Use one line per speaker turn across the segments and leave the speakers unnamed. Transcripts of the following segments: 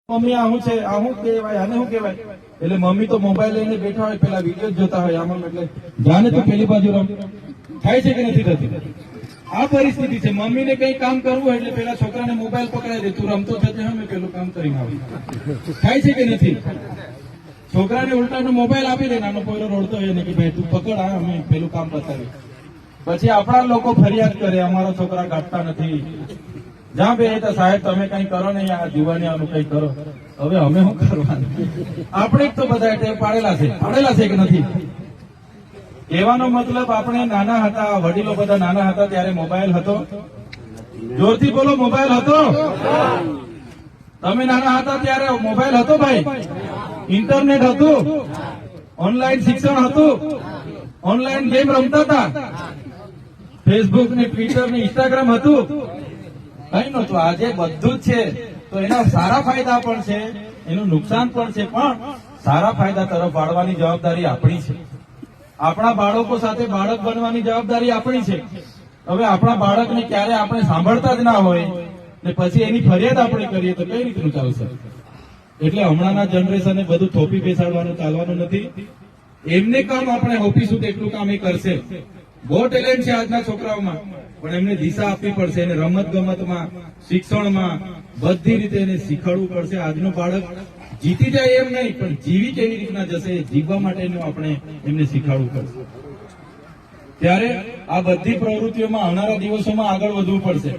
Mummy આ શું છે, આ શું કહેવાય, આને શું કહેવાય? એટલે મમ્મી તો મોબાઈલ લઈને બેઠા હોય, પેલા વિડીયો જોતા હોય આમાં, એટલે જાને તું પેલી બાજુ રમ. થાય છે કે નથી થતી? આ પરિસ્થિતિ છે. મમ્મીને કઈ કામ કરવું હોય એટલે પેલા છોકરાને મોબાઈલ પકડાઈ દે, તું રમતો થશે, મેં પેલું કામ કરીને આવું. થાય છે કે નથી? છોકરાને ઉલટાનો મોબાઈલ આપી દે, નાનો પોયરો રોડતો હોય ને કે ભાઈ તું પકડ, આ અમે પેલું કામ બતાવી. પછી આપણા લોકો ફરિયાદ કરે, અમારા છોકરા કાઢતા નથી. જ્યાં બે સાહેબ તમે કઈ કરો ને, આ જુવાનિયાનું કઈ કરો. હવે અમે શું કરવાનું? આપણે તો બધા ટેવ પાડેલા છે કે નથી? કહેવાનો મતલબ, આપણે નાના હતા, વડીલો બધા નાના હતા ત્યારે મોબાઈલ હતો? જોરથી બોલો, મોબાઈલ હતો? તમે નાના હતા ત્યારે મોબાઈલ હતો ભાઈ? ઇન્ટરનેટ હતું? ઓનલાઈન શિક્ષણ હતું? ઓનલાઈન ગેમ રમતા હતા? ફેસબુક ને ટ્વિટર ને ઇન્સ્ટાગ્રામ હતું? કઈ નતું. આજે બધું જ છે. તો એના સારા ફાયદા પણ છે, એનું નુકસાન પણ છે, પણ સારા ફાયદા તરફ વાળવાની જવાબદારી આપણી છે. આપણા બાળકો સાથે બાળક બનવાની જવાબદારી આપણી છે. હવે આપણા બાળકને ક્યારે આપણે સાંભળતા જ ના હોય ને પછી એની ફરિયાદ આપણે કરીએ તો કઈ રીતનું ચાલશે? એટલે હમણાંના જનરેશનને બધું થોપી બેસાડવાનું ચાલવાનું નથી. એમને કામ આપણે હોપીશું તેટલું કામ એ કરશે. બહુ ટેલેન્ટ છે આજના છોકરાઓમાં, પણ એમને દિશા આપવી પડશે. એને રમત ગમતમાં, શિક્ષણમાં, બધી રીતે એને શીખવાડવું પડશે. આજનું બાળક જીતી જાય એમ નહીં, પણ જીવી કેવી રીતના જશે, જીવવા માટેનું આપણે એમને શીખવાડવું પડશે. ત્યારે આ બધી પ્રવૃત્તિઓમાં આવનારા દિવસોમાં આગળ વધવું પડશે.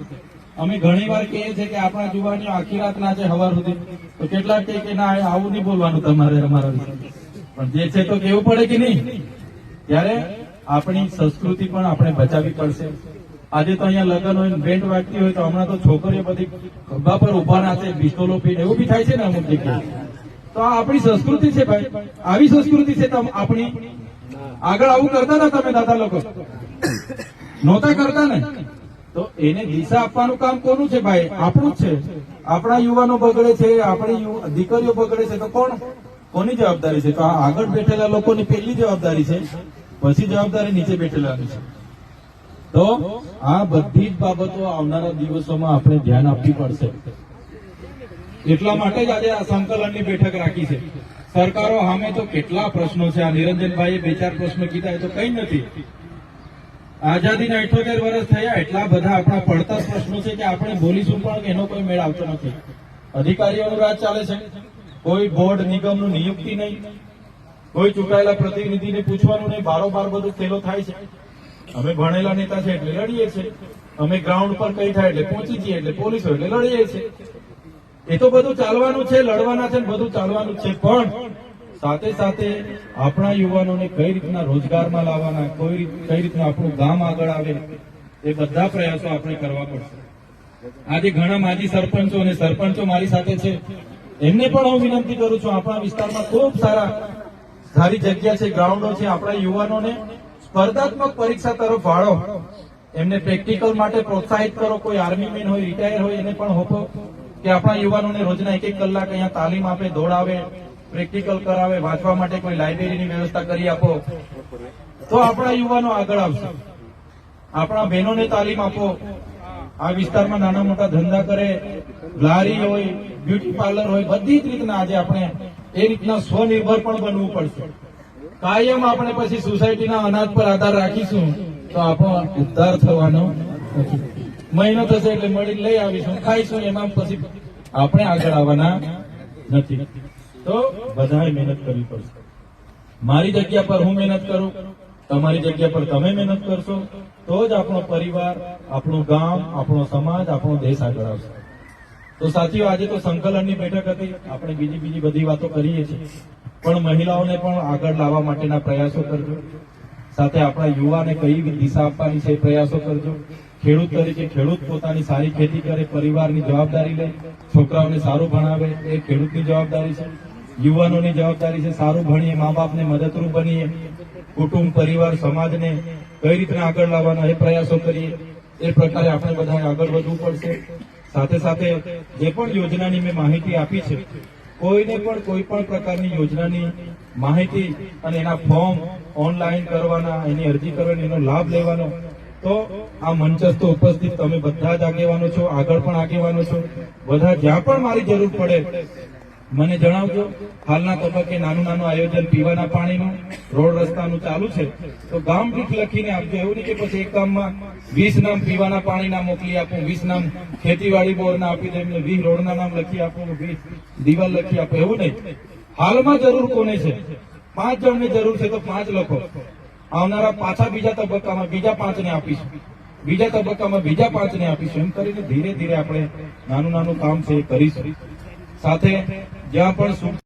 અમે ઘણી વાર કહીએ છીએ કે આપણા જુવાનીઓ આખી રાત નાચે સવાર સુધી, તો કેટલાક કહે કે ના આવું નહીં બોલવાનું તમારે અમારા વિશે, પણ જે છે તો કેવું પડે કે નહીં? ત્યારે આપણી સંસ્કૃતિ પણ આપણે બચાવવી પડશે. આજે તો અહીંયા લગ્ન હોય, બેન્ડ વાગતી હોય, તો હમણાં તો છોકરીઓ બધી ખભા પર ઉભા નાચે, પિસ્તોલો પીને, એવું બી થાય છે ને અમુક જગ્યાએ. તો આ આપણી સંસ્કૃતિ છે ભાઈ, આવી સંસ્કૃતિ છે આપણી. આગળ આવું કરતા હતા તમે દાદા લોકો? નહોતા કરતા ને? તો એને દિશા આપવાનું કામ કોનું છે ભાઈ? આપણું જ છે. આપણા યુવાનો બગડે છે, આપણી દીકરીઓ બગડે છે, તો કોની જવાબદારી છે? તો આ આગળ બેઠેલા લોકોની પહેલી જવાબદારી છે, પછી જવાબદારી નીચે બેઠેલાની છે. તો આ બધી જ બાબતો આવનારા દિવસોમાં આપણે ધ્યાન આપવી પડશે. એટલા માટે જ આજે આ સંકલનની બેઠક રાખી છે. સરકારો સામે તો કેટલા પ્રશ્નો છે. આ નિરંજનભાઈએ 2-4 પ્રશ્નો કીધા, એ તો કઈ નથી. આઝાદીના 78 વર્ષ થયા, એટલા બધા આપણા પડતા પ્રશ્નો છે કે આપણે બોલીશું પણ એનો કોઈ મેળ આવતો નથી. અધિકારીઓનું રાજ ચાલે છે, કોઈ બોર્ડ નિગમનું નિયુક્તિ નહીં, કોઈ ચૂંટાયેલા પ્રતિનિધિને પૂછવાનું નહીં, બારોબાર બધું ખેલો થાય છે. અમે ભણેલા નેતા છે એટલે લડીએ છીએ, અમે ગ્રાઉન્ડ પર કઈ થાય એટલે પહોંચી જઈએ, એટલે પોલીસ હોય એટલે લડીએ છીએ. એ તો બધું ચાલવાનું છે, લડવાના છે, બધું ચાલવાનું છે, પણ સાથે સાથે આપણા યુવાનોને કઈ રીતના રોજગારમાં લાવવાના, કઈ રીતના આપણું ગામ આગળ આવે, એ બધા પ્રયાસો આપણે કરવા પડશે. આજે ઘણા માજી સરપંચો અને સરપંચો મારી સાથે છે, એમને પણ હું વિનંતી કરું છું, આપણા વિસ્તારમાં ખૂબ સારી જગ્યા છે, ગ્રાઉન્ડો છે. આપણા યુવાનોને સ્પર્ધાત્મક પરીક્ષા તરફ વાળો, એમને પ્રેક્ટિકલ માટે પ્રોત્સાહિત કરો. કોઈ આર્મી મેન હોય, રિટાયર હોય, એને પણ હોપો કે આપણા યુવાનોને રોજના 1-1 કલાક અહીંયા તાલીમ આપે, દોડાવે, પ્રેક્ટિકલ કરાવે, વાંચવા માટે કોઈ લાઇબ્રેરીની વ્યવસ્થા કરી આપો, તો આપણા યુવાનો આગળ આવશે. આપણા બહેનોને તાલીમ આપો, આ વિસ્તારમાં નાના મોટા ધંધા કરે, લારી હોય, બ્યુટી પાર્લર હોય, બધી જ રીતના આજે આપણે એ રીતના સ્વનિર્ભર પણ બનવું પડશે. કાયમ આપણે પછી સોસાયટીના અનાજ પર આધાર રાખીશું તો આપણો ઉદ્ધાર થવાનો નથી. મહિનો થશે એટલે મળી લઈ આવીશું, ખાઈશું, એમાં પછી આપણે આગળ આવવાના નથી. તો બધાએ મહેનત કરવી પડશે. મારી જગ્યા પર હું મહેનત કરું, તમારી જગ્યા પર તમે મહેનત કરશો, તો જ આપણો પરિવાર, આપણું ગામ, આપણો સમાજ, આપણો દેશ આગળ આવશે. તો સાથીઓ, આજે તો સંકલનની બેઠક હતી, આપણે બીજી બધી વાતો કરીએ છીએ, પણ મહિલાઓને પણ આગળ લાવવા માટેના પ્રયાસો કરજો. સાથે આપણા યુવાને કઈ દિશા આપવાની છે એ પ્રયાસો કરજો. ખેડૂત તરીકે ખેડૂત પોતાની સારી ખેતી કરે, પરિવારની જવાબદારી લે, છોકરાઓને સારું ભણાવે, એ ખેડૂતની જવાબદારી છે. યુવાનોની જવાબદારી છે સારું ભણીએ, મા બાપને મદદરૂપ બનીએ, કુટુંબ, પરિવાર, સમાજને કઈ રીતના આગળ લાવવાના એ પ્રયાસો કરીએ. એ પ્રકારે આપણે બધા આગળ વધવું પડશે. સાથે સાથે જે પણ યોજનાની મેં માહિતી આપી છે, કોઈને પણ કોઈ પણ પ્રકારની યોજનાની માહિતી અને એના ફોર્મ ઓનલાઈન કરવાના, એની અરજી કરવાની, એનો લાભ લેવાનો, તો આ મંચસ્થ ઉપસ્થિત તમે બધા જ આગેવાનો છો, આગળ પણ આગેવાનો છો, બધા જ્યાં પણ મારી જરૂર પડે મને જણાવજો. હાલના તબક્કે નાનું નાનું આયોજન પીવાના પાણીનું, રોડ રસ્તાનું ચાલુ છે, તો ગામ દીઠ લખીને આપજો. એવું નહીં કે પછી એક ગામમાં 20 નામ પીવાના પાણીના મોકલી આપું, 20 નામ ખેતીવાડી બોર્ડના આપી દઉં, એમને 20 રોડના નામ લખી આપું, 20 દિવાલ લખી આપું, એવું નહીં. હાલમાં જરૂર કોને છે? 5 જણને જરૂર છે, તો 5 લોકો. આવનારા પાછા બીજા તબક્કામાં બીજા 5 ને આપીશું, બીજા તબક્કામાં બીજા 5 ને આપીશું. એમ કરીને ધીરે ધીરે આપણે નાનું નાનું કામ છે એ કરીશું. સાથે જ્યાં પણ